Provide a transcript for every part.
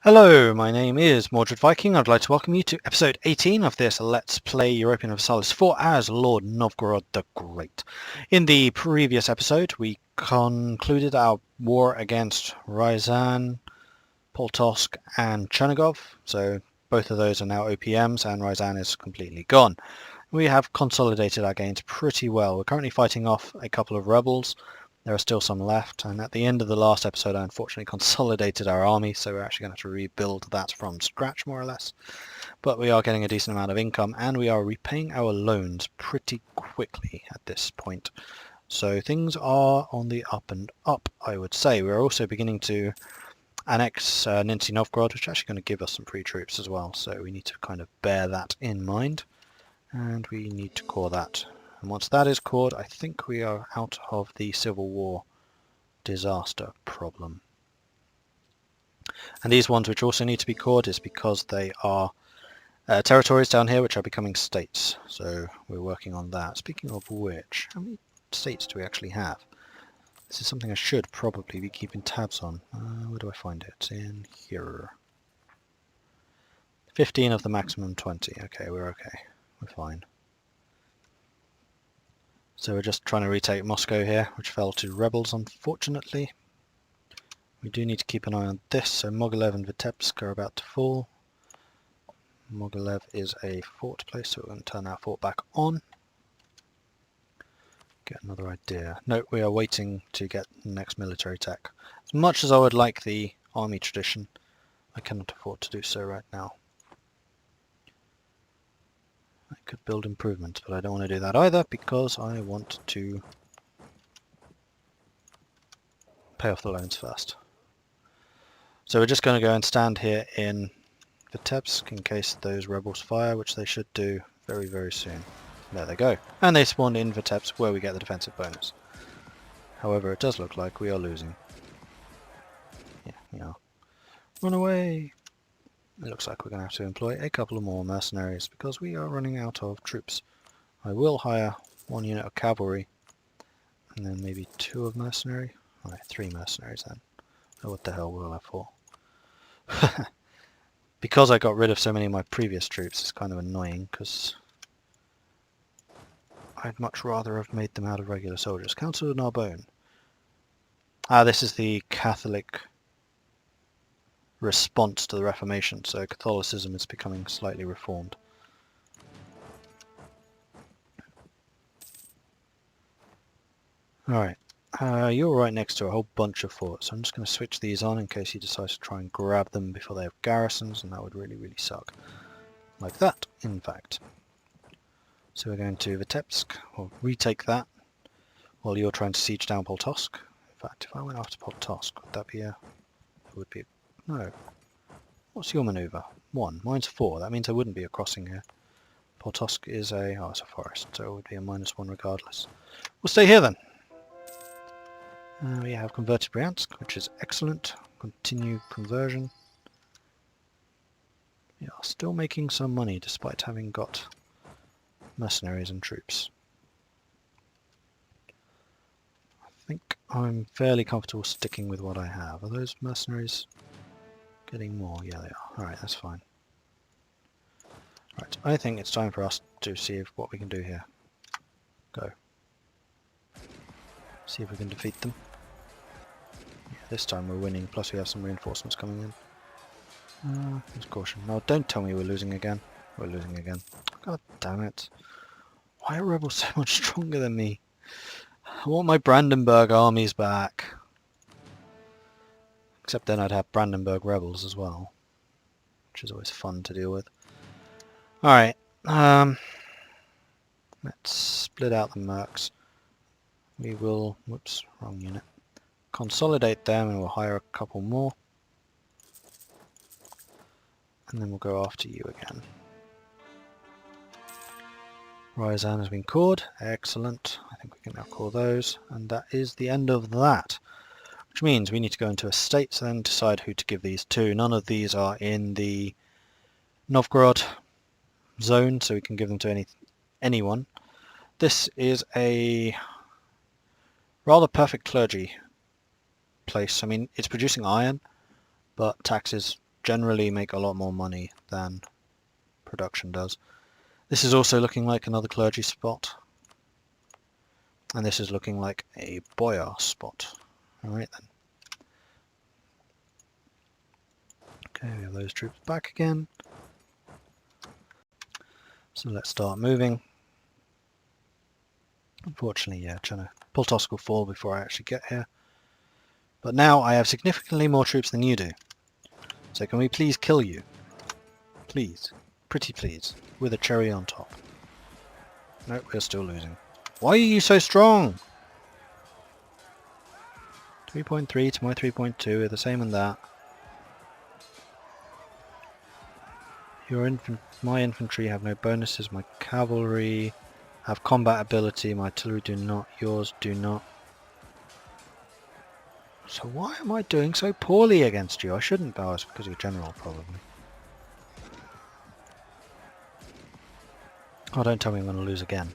Hello, my name is Mordred Viking. I'd like to welcome you to episode 18 of this Let's Play Europa Universalis 4 as Lord Novgorod the Great. In the previous episode, we concluded our war against Ryazan, Poltosk and Chernigov. So both of those are now OPMs and Ryazan is completely gone. We have consolidated our gains pretty well. We're currently fighting off a couple of rebels. There are still some left, and at the end of the last episode I unfortunately consolidated our army, so we're actually going to have to rebuild that from scratch more or less. But we are getting a decent amount of income, and we are repaying our loans pretty quickly at this point. So things are on the up and up, I would say. We're also beginning to annex Nizhny Novgorod, which is actually going to give us some free troops as well, so we need to kind of bear that in mind, and we need to core that. And once that is cored, I think we are out of the Civil War disaster problem. And these ones which also need to be cored is because they are territories down here which are becoming states. So we're working on that. Speaking of which, how many states do we actually have? This is something I should probably be keeping tabs on. Where do I find it? It's in here. 15 of the maximum 20. Okay, we're okay. We're fine. So we're just trying to retake Moscow here, which fell to rebels, unfortunately. We do need to keep an eye on this, so Mogilev and Vitebsk are about to fall. Mogilev is a fort place, so we're going to turn our fort back on. Get another idea. No, we are waiting to get the next military tech. As much as I would like the army tradition, I cannot afford to do so right now. I could build improvements, but I don't want to do that either because I want to pay off the loans first. So we're just going to go and stand here in Vitebsk in case those rebels fire, which they should do very, very soon. There they go. And they spawned in Vitebsk where we get the defensive bonus. However, it does look like we are losing. Yeah, we are. Run away! It looks like we're going to have to employ a couple of more mercenaries because we are running out of troops. I will hire one unit of cavalry and then maybe 2 of mercenary. Alright, 3 mercenaries then. Oh, what the hell will I have 4? Because I got rid of so many of my previous troops, it's kind of annoying because I'd much rather have made them out of regular soldiers. Council of Narbonne. Ah, this is the Catholic response to the Reformation, so Catholicism is becoming slightly reformed. Alright, you're right next to a whole bunch of forts, so I'm just going to switch these on in case he decides to try and grab them before they have garrisons, and that would really, really suck. Like that, in fact. So we're going to Vitebsk, or retake that, while you're trying to siege down Poltosk. In fact, if I went after Poltosk, would that be a... It would be a... No. What's your manoeuvre? 1. Mine's 4. That means there wouldn't be a crossing here. Poltosk is a... Oh, it's a forest, so it would be a -1 regardless. We'll stay here then. We have converted Bryansk, which is excellent. Continue conversion. We are still making some money despite having got mercenaries and troops. I think I'm fairly comfortable sticking with what I have. Are those mercenaries getting more? Yeah, they are. Alright, that's fine. Right, I think it's time for us to see what we can do here. Go. See if we can defeat them. Yeah, this time we're winning, plus we have some reinforcements coming in. There's caution. No, don't tell me we're losing again. We're losing again. God damn it. Why are rebels so much stronger than me? I want my Brandenburg armies back. Except then I'd have Brandenburg rebels as well, which is always fun to deal with. Alright, let's split out the mercs. We will, whoops, wrong unit. Consolidate them and we'll hire a couple more. And then we'll go after you again. Ryazan has been cored. Excellent. I think we can now core those. And that is the end of that. Which means we need to go into estates and then decide who to give these to. None of these are in the Novgorod zone, so we can give them to anyone. This is a rather perfect clergy place. I mean, it's producing iron, but taxes generally make a lot more money than production does. This is also looking like another clergy spot. And this is looking like a boyar spot. Alright then. Okay, we have those troops back again. So let's start moving. Unfortunately, yeah, Poltosk will fall before I actually get here. But now I have significantly more troops than you do. So can we please kill you? Please. Pretty please. With a cherry on top. Nope, we're still losing. Why are you so strong? 3.3 to my 3.2 are the same in that. My infantry have no bonuses, my cavalry have combat ability, my artillery do not, yours do not. So why am I doing so poorly against you? I shouldn't, but it's because you're general, probably. Oh, don't tell me I'm going to lose again.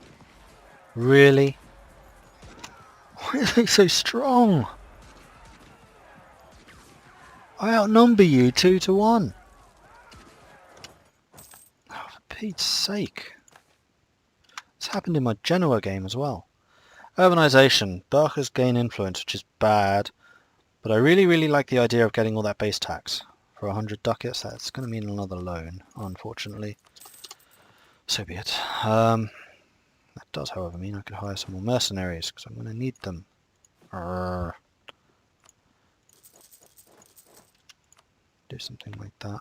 Really? Why are they so strong? I outnumber you 2 to 1. Oh, for Pete's sake. This happened in my Genoa game as well. Urbanization. Berkers gain influence, which is bad. But I really like the idea of getting all that base tax. For 100 ducats, that's going to mean another loan, unfortunately. So be it. That does, however, mean I could hire some more mercenaries, because I'm going to need them. Arrgh. Do something like that.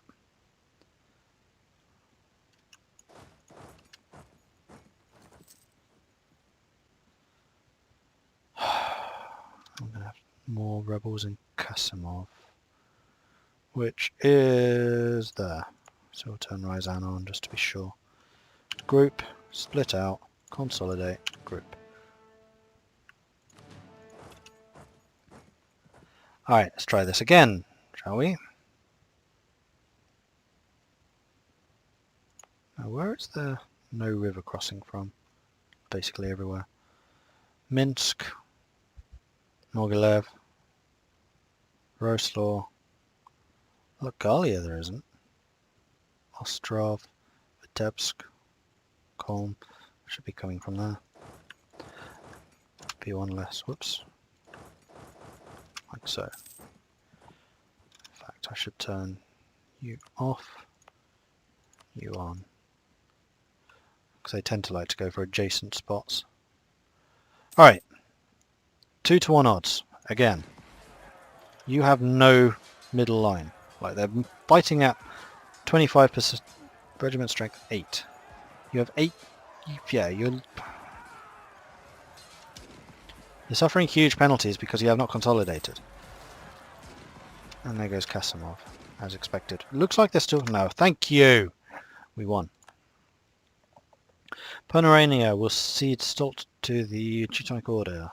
I'm going to have more rebels in Kasimov, which is there. So we'll turn Ryzan on just to be sure. Group, split out, consolidate, group. Alright, let's try this again, shall we? Now where is there no river crossing from? Basically everywhere. Minsk, Mogilev, Roslaw, Galia there isn't. Ostrov, Vitebsk, Kolm, should be coming from there. Be one less, whoops. Like so. In fact, I should turn you off, you on. Because they tend to like to go for adjacent spots. Alright. 2 to 1 odds. Again. You have no middle line. Like they're fighting at 25% regiment strength 8. You have 8. Yeah, you're suffering huge penalties because you have not consolidated. And there goes Kasimov, as expected. Looks like they're still... No, thank you! We won. Pomerania will cede Stolt to the Teutonic Order.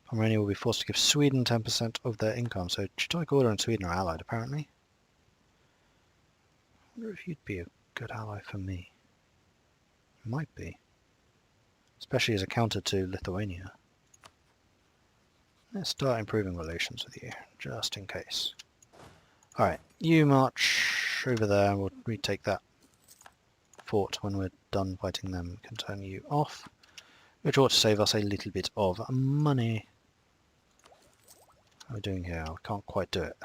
Pomerania will be forced to give Sweden 10% of their income. So Teutonic Order and Sweden are allied, apparently. I wonder if you'd be a good ally for me. Might be. Especially as a counter to Lithuania. Let's start improving relations with you, just in case. Alright, you march over there and we'll retake that fort when we're done fighting them. We can turn you off, which ought to save us a little bit of money. What are we doing here? We can't quite do it.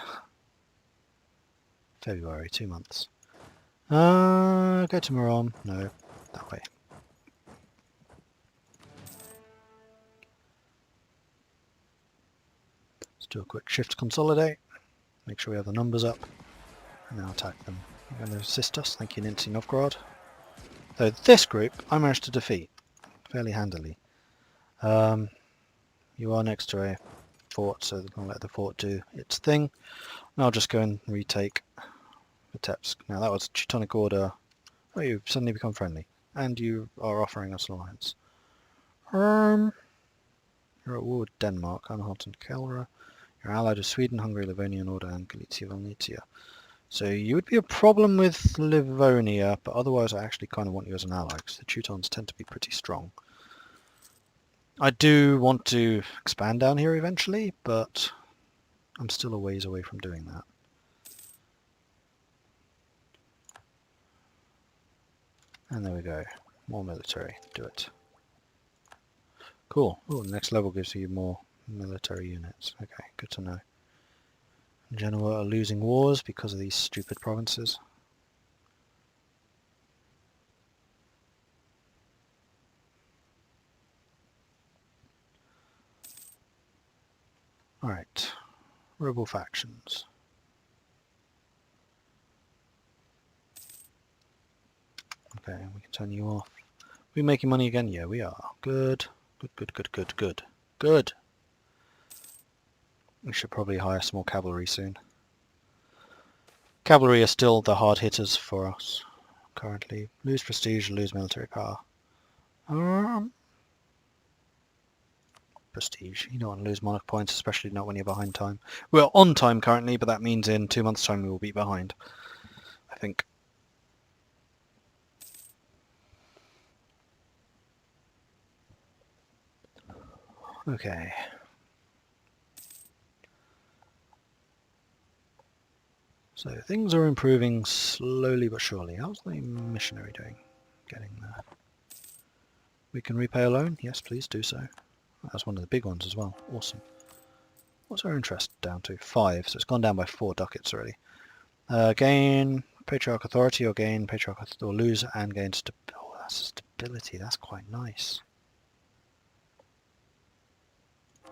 February, 2 months. Go to Murom. No, that way. Let's do a quick shift consolidate. Make sure we have the numbers up. And now attack them. You're going to assist us. Thank you, Ninty Novgorod. Though this group I managed to defeat fairly handily. You are next to a fort, so I'll let the fort do its thing. And I'll just go and retake Vitebsk. Now that was Teutonic Order. Oh, you've suddenly become friendly. And you are offering us alliance. You're at war with Denmark, Anhalt and Kelra. You're allied with Sweden, Hungary, Livonian Order and Galicia Valnitia. So you would be a problem with Livonia, but otherwise I actually kind of want you as an ally, because the Teutons tend to be pretty strong. I do want to expand down here eventually, but I'm still a ways away from doing that. And there we go. More military. Do it. Cool. Oh, the next level gives you more military units. Okay, good to know. Genoa are losing wars because of these stupid provinces. Alright. Rebel factions. Okay, we can turn you off. We making money again? Yeah, we are. Good. Good, good, good, good, good. Good! We should probably hire some more cavalry soon. Cavalry are still the hard hitters for us currently. Lose prestige, lose military power. Prestige. You don't want to lose monarch points, especially not when you're behind time. We're on time currently, but that means in 2 months' time we will be behind, I think. Okay. So things are improving slowly but surely. How's the missionary doing? Getting there. We can repay a loan? Yes, please do so. That's one of the big ones as well. Awesome. What's our interest down to? 5, so it's gone down by 4 ducats already. Gain patriarch authority or gain patriarch or lose and gain stability. Oh, that's stability. That's quite nice. I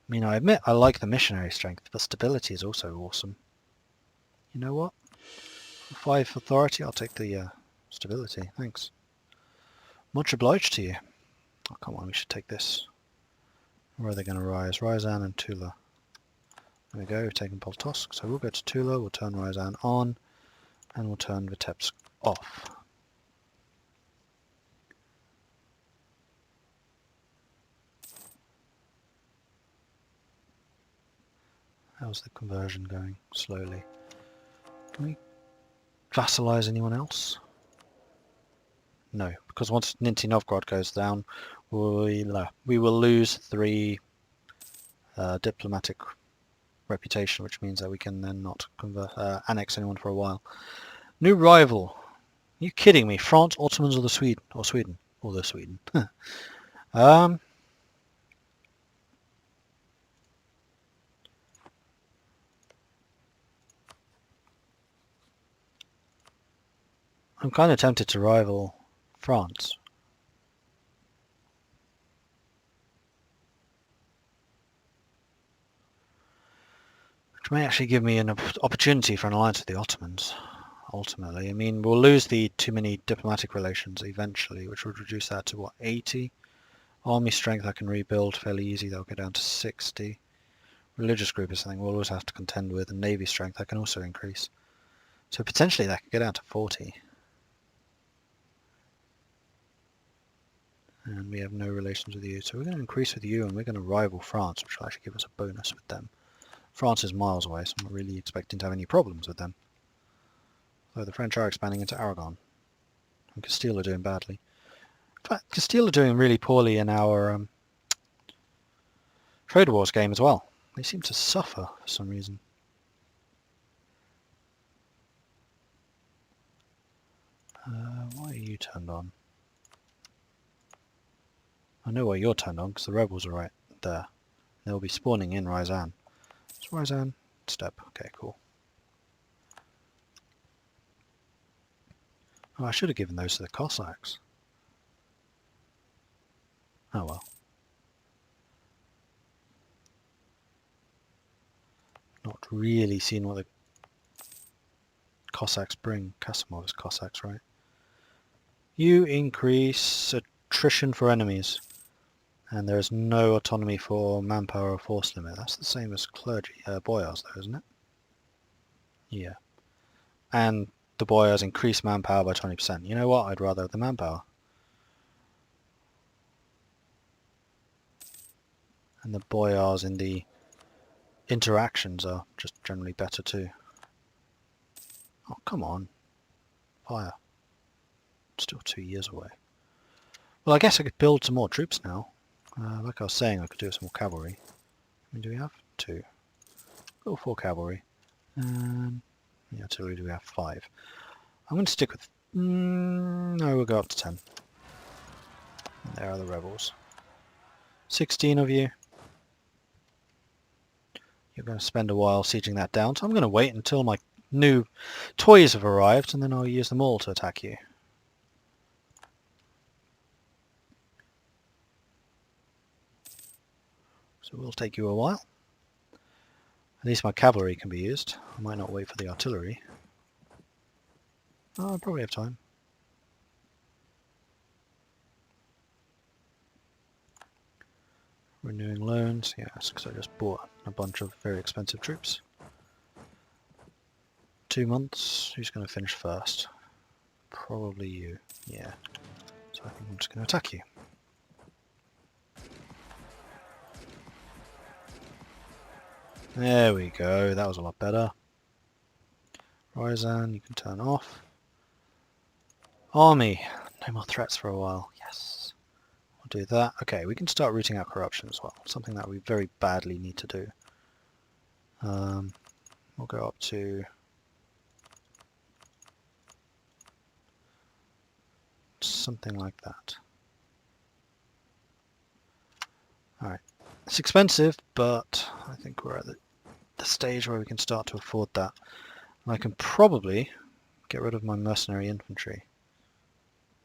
mean, I admit I like the missionary strength, but stability is also awesome. You know what? 5 authority, I'll take the stability. Thanks. Much obliged to you. Oh, come on, we should take this. Where are they going to rise? Ryazan and Tula. There we go, we've taken Poltosk. So we'll go to Tula, we'll turn Ryazan on, and we'll turn Vitebsk off. How's the conversion going? Slowly. Can we vassalize anyone else? No, because once Nizhny Novgorod goes down, we will lose 3 diplomatic reputation, which means that we can then not annex anyone for a while. New rival. Are you kidding me? France, Ottomans, or the Sweden? Or Sweden? Or the Sweden. I'm kind of tempted to rival France. Which may actually give me an opportunity for an alliance with the Ottomans, ultimately. I mean, we'll lose the too many diplomatic relations eventually, which would reduce that to, what, 80? Army strength I can rebuild fairly easy, that'll go down to 60. Religious group is something we'll always have to contend with, and navy strength I can also increase. So potentially that could go down to 40. And we have no relations with you, so we're going to increase with you, and we're going to rival France, which will actually give us a bonus with them. France is miles away, so I'm not really expecting to have any problems with them. Though the French are expanding into Aragon, and Castile are doing badly. In fact, Castile are doing really poorly in our Trade Wars game as well. They seem to suffer for some reason. Why are you turned on? I know why you're turned on, because the rebels are right there. They'll be spawning in Ryazan. It's Ryazan. Step. Okay, cool. Oh, I should have given those to the Cossacks. Oh well. Not really seen what the Cossacks bring. Kasimov's Cossacks, right? You increase attrition for enemies. And there is no autonomy for manpower or force limit. That's the same as clergy, boyars though, isn't it? Yeah. And the boyars increase manpower by 20%. You know what? I'd rather have the manpower. And the boyars in the interactions are just generally better too. Oh, come on. Fire. Still 2 years away. Well, I guess I could build some more troops now. Like I was saying, I could do some more cavalry. I mean, do we have 2? Got 4 cavalry. Yeah, artillery do we have 5. I'm going to stick with No, we'll go up to 10. And there are the rebels. 16 of you. You're going to spend a while sieging that down, so I'm going to wait until my new toys have arrived, and then I'll use them all to attack you. So it will take you a while. At least my cavalry can be used. I might not wait for the artillery. Oh, I'll probably have time. Renewing loans, yes, because I just bought a bunch of very expensive troops. 2 months, who's going to finish first? Probably you, yeah. So I think I'm just going to attack you. There we go, that was a lot better. Ryzan, you can turn off. Army, no more threats for a while, yes. We'll do that. Okay, we can start rooting out corruption as well, something that we very badly need to do. We'll go up to something like that. Alright, it's expensive, but I think we're at the stage where we can start to afford that. And I can probably get rid of my mercenary infantry,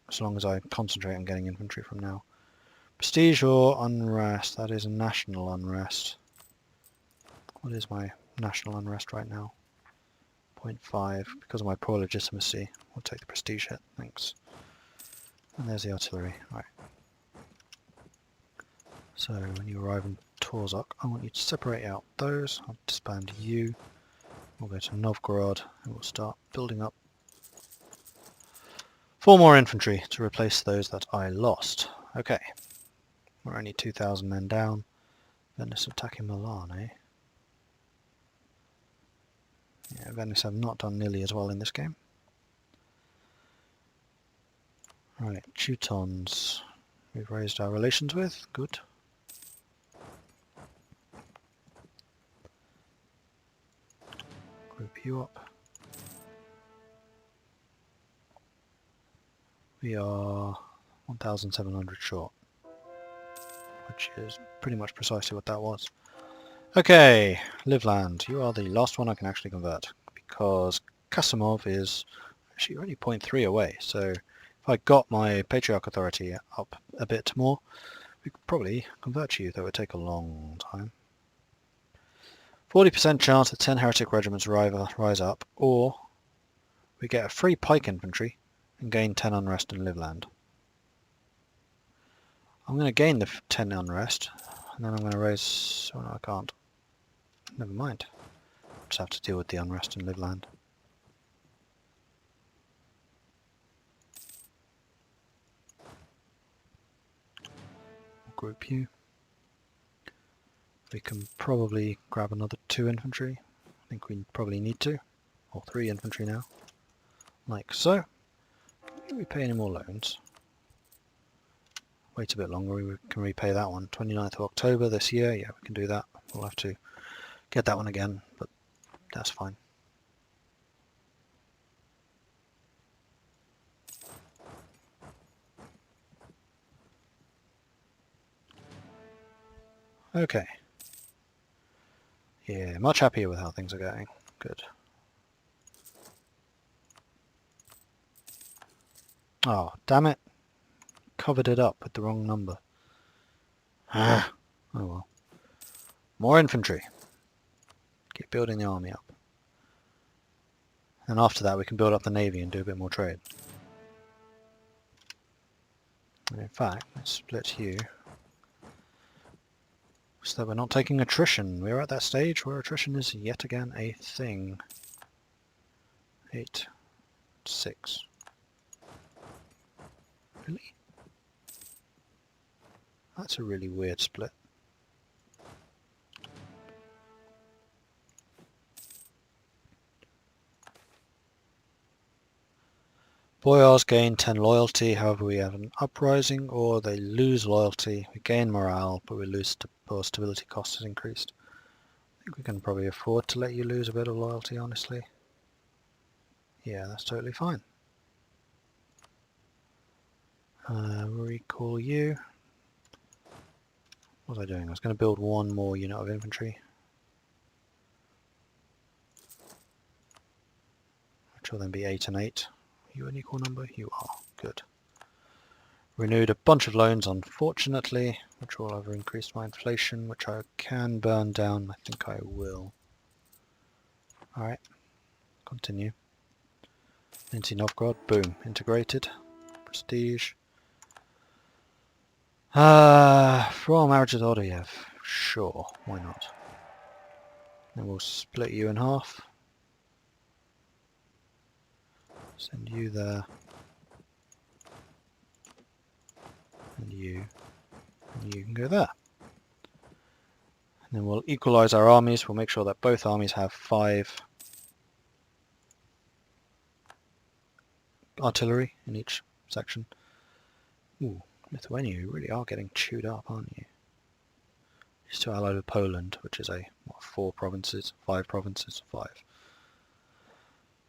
as long as I concentrate on getting infantry from now. Prestige or unrest? That is a national unrest. What is my national unrest right now? 0.5. Because of my poor legitimacy, I'll take the prestige hit. Thanks. And there's the artillery. Right. So when you arrive in Torzok, I want you to separate out those. I'll disband you. We'll go to Novgorod and we'll start building up 4 more infantry to replace those that I lost. Okay. We're only 2,000 men down. Venice attacking Milan, eh? Yeah, Venice have not done nearly as well in this game. Right, Teutons. We've raised our relations with. Good. Group you up. We are 1,700 short, which is pretty much precisely what that was. Okay, Livland. You are the last one I can actually convert, because Kasimov is actually only 0.3 away, so if I got my Patriarch authority up a bit more, we could probably convert you, though it would take a long time. 40% chance that 10 heretic regiments rise up, or we get a free pike infantry and gain 10 unrest in Livland. I'm going to gain the 10 unrest, and then I'm going to raise... oh no, I can't. Never mind. I'll just have to deal with the unrest in Livland. We'll group you. We can probably grab another 2 infantry. I think we probably need to. Or 3 infantry now. Like so. Can we pay any more loans? Wait a bit longer, we can repay that one. 29th of October this year, yeah, we can do that. We'll have to get that one again, but that's fine. Okay. Yeah, much happier with how things are going. Good. Oh, damn it. Covered it up with the wrong number. Ah. Oh well. More infantry. Keep building the army up. And after that we can build up the navy and do a bit more trade. And in fact, let's split you so that we're not taking attrition. We're at that stage where attrition is yet again a thing. 8, 6. Really? That's a really weird split. Boyars gain 10 loyalty, however we have an uprising, or they lose loyalty. We gain morale, but we lose stability cost has increased. I think we can probably afford to let you lose a bit of loyalty, honestly. Yeah, that's totally fine. Recall you. What was I doing? I was going to build one more unit of infantry. Which will then be 8 and 8. Are you an equal number? You are. Good. Renewed a bunch of loans, unfortunately, which will have increased my inflation, which I can burn down. I think I will. Alright. Continue. Into Novgorod. Boom. Integrated. Prestige. Royal marriages order, yeah. Sure. Why not? Then we'll split you in half. Send you there. And you can go there. And then we'll equalize our armies. We'll make sure that both armies have 5 artillery in each section. Ooh, Lithuania, you really are getting chewed up, aren't you? You're still allied with Poland, which is 5 provinces.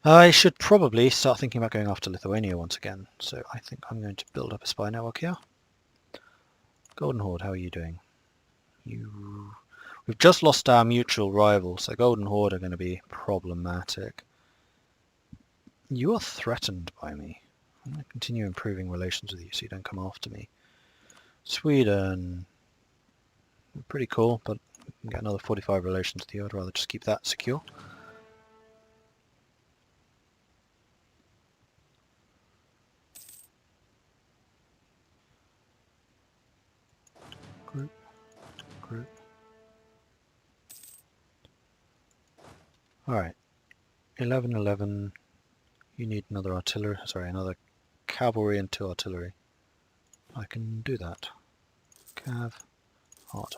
I should probably start thinking about going after Lithuania once again. So I think I'm going to build up a spy network here. Golden Horde, how are you doing? We've just lost our mutual rivals, so Golden Horde are going to be problematic. You are threatened by me. I'm going to continue improving relations with you so you don't come after me. Sweden. Pretty cool, but we can get another 45 relations with you. I'd rather just keep that secure. Group. Alright. 11. You need another artillery, another cavalry and 2 artillery. I can do that. Cav,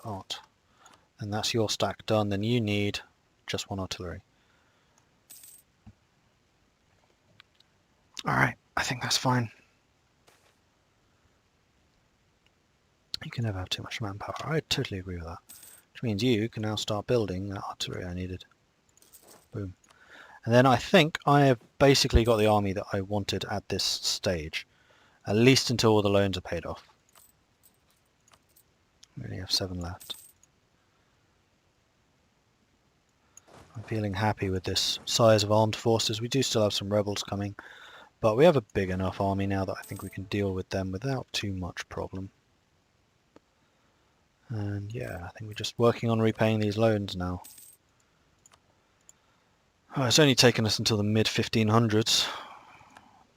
art. And that's your stack done. Then you need just 1 artillery. Alright, I think that's fine. You can never have too much manpower. I totally agree with that. Which means you can now start building that artillery I needed. Boom. And then I think I have basically got the army that I wanted at this stage. At least until all the loans are paid off. We only have 7 left. I'm feeling happy with this size of armed forces. We do still have some rebels coming, but we have a big enough army now that I think we can deal with them without too much problem. And yeah, I think we're just working on repaying these loans now. Oh, it's only taken us until the mid-1500s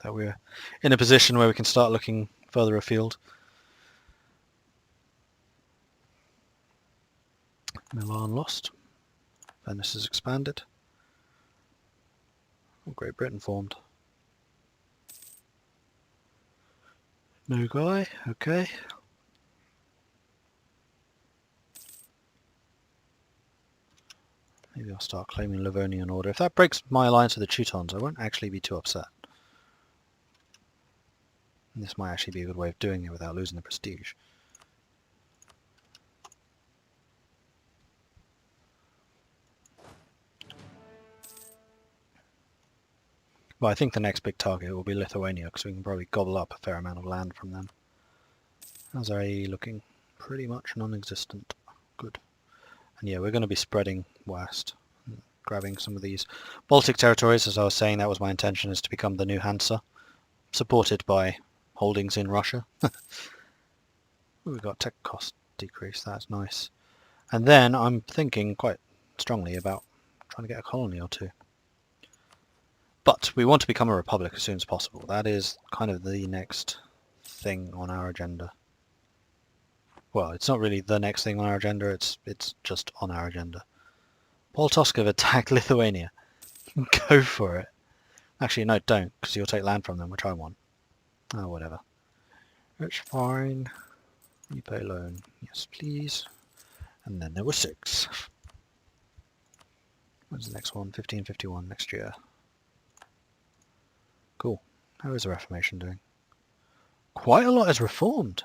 that we're in a position where we can start looking further afield. Milan lost. Venice has expanded. Oh, Great Britain formed. No guy, okay. Maybe I'll start claiming Livonian order. If that breaks my alliance with the Teutons, I won't actually be too upset. And this might actually be a good way of doing it without losing the prestige. But I think the next big target will be Lithuania, because we can probably gobble up a fair amount of land from them. How's our AE looking? Pretty much non-existent. Good. And yeah, we're going to be spreading west, grabbing some of these Baltic territories. As I was saying, that was my intention, is to become the new Hansa, supported by holdings in Russia. We've got tech cost decrease, that's nice. And then I'm thinking quite strongly about trying to get a colony or 2. But we want to become a republic as soon as possible. That is kind of the next thing on our agenda. Well, it's not really the next thing on our agenda, it's just on our agenda. Poltoskov attacked Lithuania. Go for it. Actually, no, don't, because you'll take land from them, which I want. Oh, whatever. It's fine. You pay loan. Yes, please. And then there were 6. When's the next one? 1551 next year. Cool. How is the Reformation doing? Quite a lot is reformed.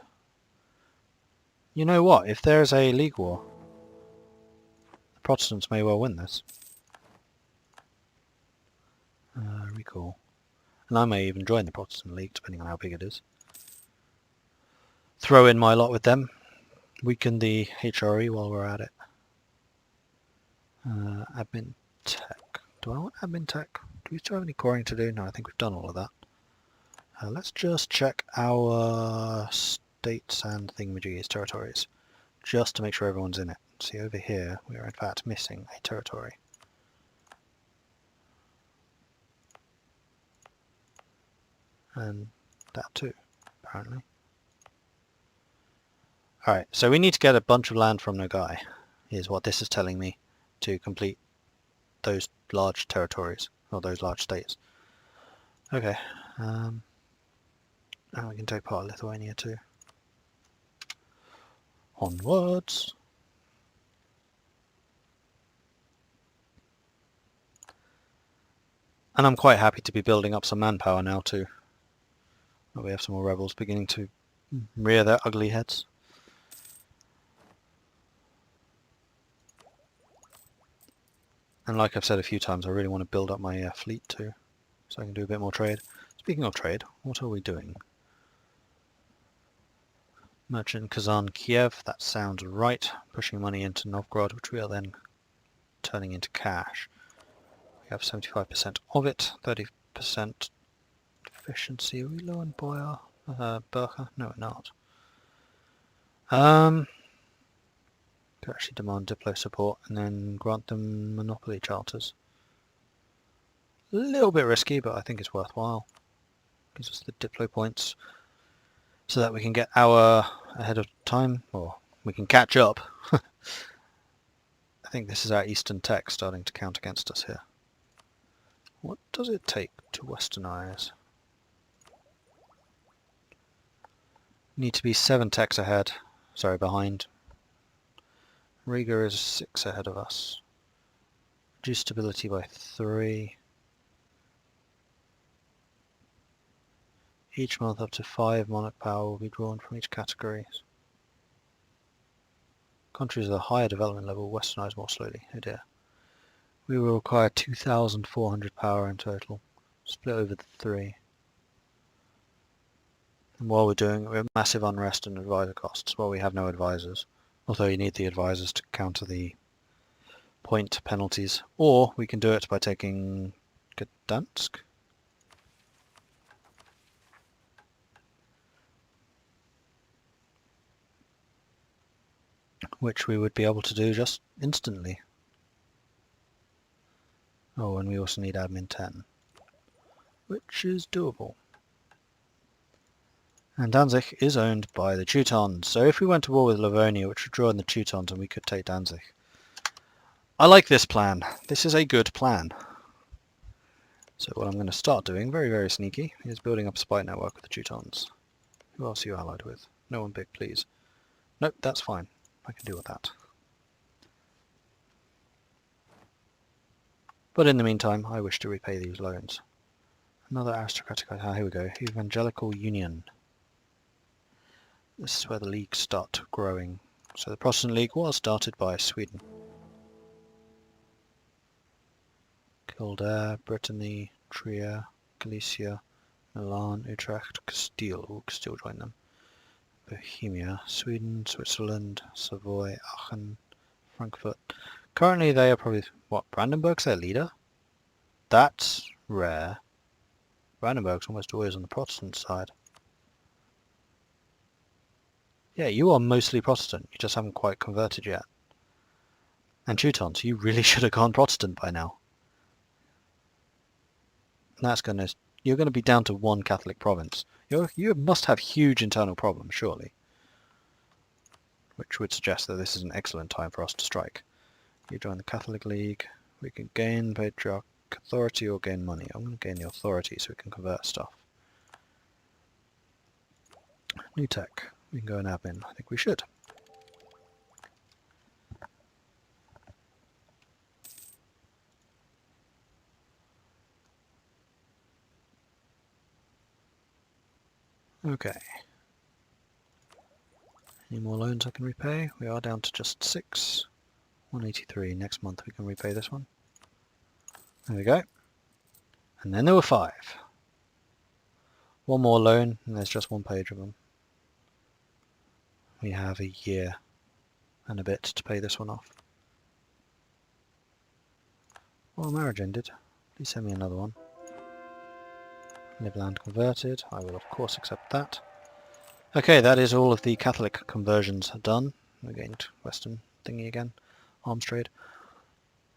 You know what? If there's a League War, the Protestants may well win this. Recall. And I may even join the Protestant League, depending on how big it is. throw in my lot with them. Weaken the HRE while we're at it. Admin tech. Do I want admin tech? Do we still have any coring to do? No, I think we've done all of that. Let's just check our states and thingamajiggies territories, just to make sure everyone's in it. See, over here, we are in fact missing a territory. And that too, apparently. Alright, so we need to get a bunch of land from Nogai, is what this is telling me, to complete those large territories, or those large states. Okay, and we can take part of Lithuania too. Onwards! And I'm quite happy to be building up some manpower now too. We have some more rebels beginning to rear their ugly heads. And like I've said a few times, I really want to build up my fleet too, so I can do a bit more trade. Speaking of trade, what are we doing? Merchant Kazan Kiev, that sounds right. Pushing money into Novgorod, which we are then turning into cash. We have 75% of it, 30% efficiency. Are we low on Boyar? Burka? No, we're not. Could actually demand Diplo support and then grant them monopoly charters. A little bit risky, but I think it's worthwhile. Gives us the Diplo points so that we can get our ahead of time, or we can catch up. I think this is our Eastern tech starting to count against us here. What does it take to westernize? Need to be 7 techs ahead. Sorry, behind. Riga is 6 ahead of us. Reduce stability by 3. Each month up to 5 monarch power will be drawn from each category. Countries with a higher development level westernize more slowly. Oh dear. We will require 2,400 power in total, split over the 3. And while we're doing it, we have massive unrest and advisor costs. Well, we have no advisors, although you need the advisors to counter the point penalties. Or we can do it by taking Gdansk. Which we would be able to do just instantly. Oh, and we also need admin 10, which is doable. And Danzig is owned by the Teutons, so if we went to war with Livonia, which would draw in the Teutons, and we could take Danzig. I like this plan. This is a good plan. So what I'm going to start doing, very, very sneaky, is building up a spy network with the Teutons. Who else are you allied with? No one big, please. Nope, that's fine. I can deal with that. But in the meantime, I wish to repay these loans. Another aristocratic... here we go. Evangelical Union. This is where the leagues start growing. So the Protestant League was started by Sweden. Kildare, Brittany, Trier, Galicia, Milan, Utrecht, Castile. Ooh, Castile joined them. Bohemia, Sweden, Switzerland, Savoy, Aachen, Frankfurt. Currently they are probably... What, Brandenburg's their leader? That's rare. Brandenburg's almost always on the Protestant side. Yeah, you are mostly Protestant. You just haven't quite converted yet. And Teutons, you really should have gone Protestant by now. And that's gonna... You're going to be down to 1 Catholic province. You must have huge internal problems, surely. Which would suggest that this is an excellent time for us to strike. You join the Catholic League. We can gain patriarch authority or gain money. I'm going to gain the authority so we can convert stuff. New tech. We can go and admin. I think we should. Okay. Any more loans I can repay? We are down to just 6. 183. Next month we can repay this one. There we go. And then there were 5. One more loan, and there's just 1 page of them. We have a year and a bit to pay this one off. Well, marriage ended. Please send me another one. Live land converted. I will of course accept that. Okay, that is all of the Catholic conversions done. We're getting to Western thingy again. Arms trade.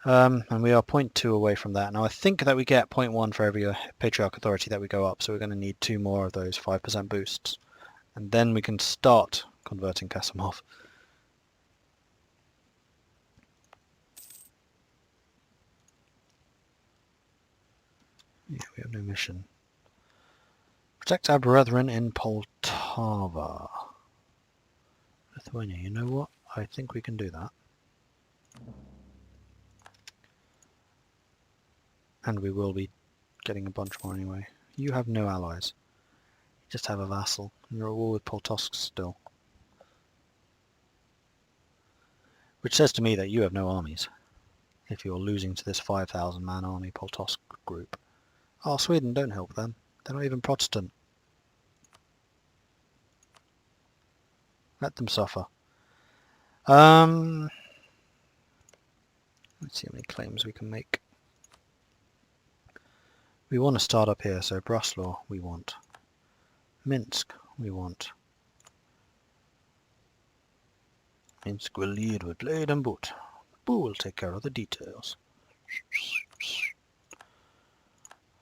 And we are 0.2 away from that. Now I think that we get 0.1 for every Patriarch authority that we go up, so we're going to need 2 more of those 5% boosts. And then we can start converting Kasimov. Yeah, we have no mission. Protect our brethren in Poltava. Lithuania, you know what? I think we can do that. And we will be getting a bunch more anyway. You have no allies. You just have a vassal. You're at war with Poltosk still. Which says to me that you have no armies. If you're losing to this 5,000 man army Poltosk group. Oh, Sweden, don't help them. They're not even Protestant. Let them suffer. Let's see how many claims we can make. We want to start up here, so Breslau we want. Minsk we want. Minsk will lead with blade and boot. Boo will take care of the details.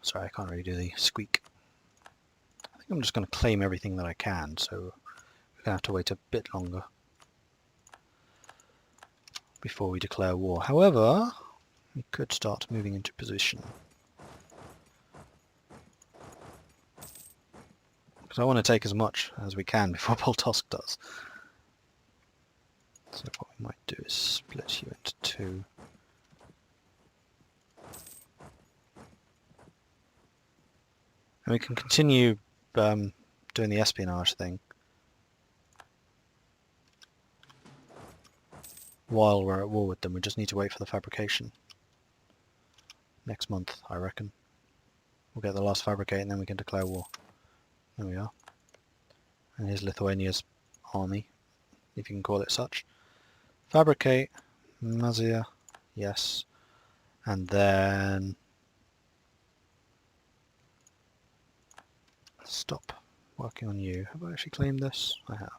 Sorry, I can't really do the squeak. I think I'm just going to claim everything that I can, so we're going to have to wait a bit longer before we declare war. However, we could start moving into position. Because I want to take as much as we can before Poltosk does. So what we might do is split you into 2. And we can continue doing the espionage thing while we're at war with them. We just need to wait for the fabrication. Next month, I reckon. We'll get the last fabricate and then we can declare war. There we are. And here's Lithuania's army, if you can call it such. Fabricate, Mazia, yes. And then stop working on you. Have I actually claimed this? I have.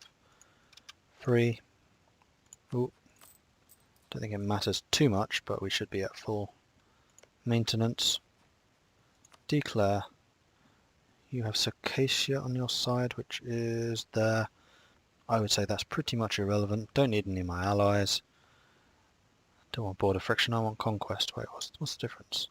3. Ooh. Don't think it matters too much, but we should be at full maintenance. Declare. You have Circassia on your side, which is there. I would say that's pretty much irrelevant. Don't need any of my allies. Don't want border friction, I want conquest. Wait, what's the difference?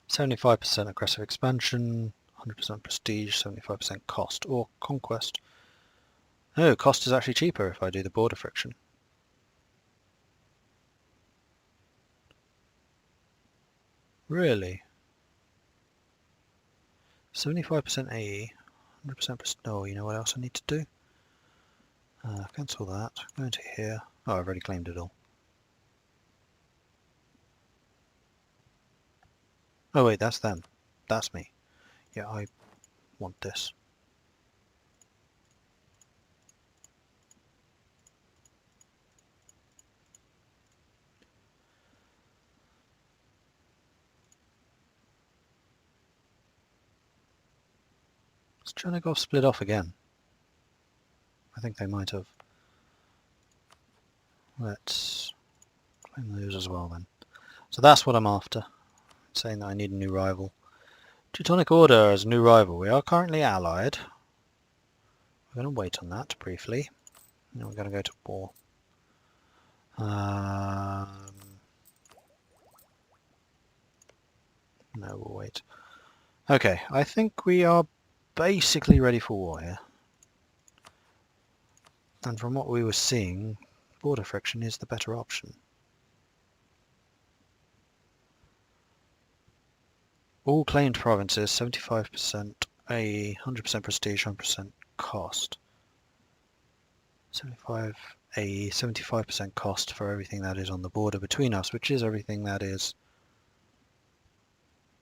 75% aggressive expansion, 100% prestige, 75% cost, or conquest. No, cost is actually cheaper if I do the border friction. Really? 75% AE, 100% prestige. Oh, you know what else I need to do? Cancel that. Go into here. Oh, I've already claimed it all. Oh wait, that's them. That's me. Yeah, I want this. Is Chernigov split off again? I think they might have. Let's claim those as well then. So that's what I'm after. Saying that I need a new rival. Teutonic Order as a new rival. We are currently allied. We're going to wait on that briefly. Then we're going to go to war. No, we'll wait. Okay, I think we are basically ready for war here. And from what we were seeing, border friction is the better option. All claimed provinces, 75% AE, 100% prestige, 100% cost. 75 AE, 75% cost for everything that is on the border between us, which is everything that is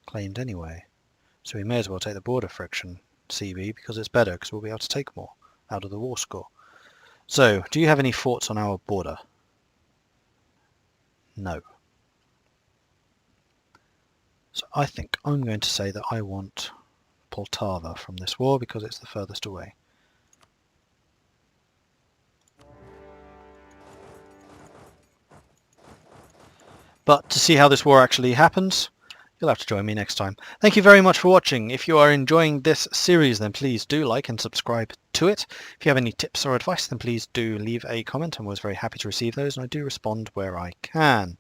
claimed anyway. So we may as well take the border friction. CB because it's better, because we'll be able to take more out of the war score. So, do you have any forts on our border? No. So I think I'm going to say that I want Poltava from this war because it's the furthest away. But to see how this war actually happens, you'll have to join me next time. Thank you very much for watching. If you are enjoying this series, then please do like and subscribe to it. If you have any tips or advice, then please do leave a comment. I'm always very happy to receive those, and I do respond where I can.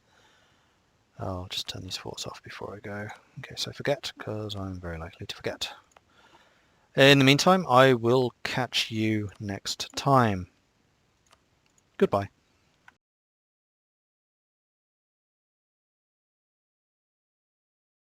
I'll just turn these forts off before I go, in case I forget, because I'm very likely to forget. In the meantime, I will catch you next time. Goodbye.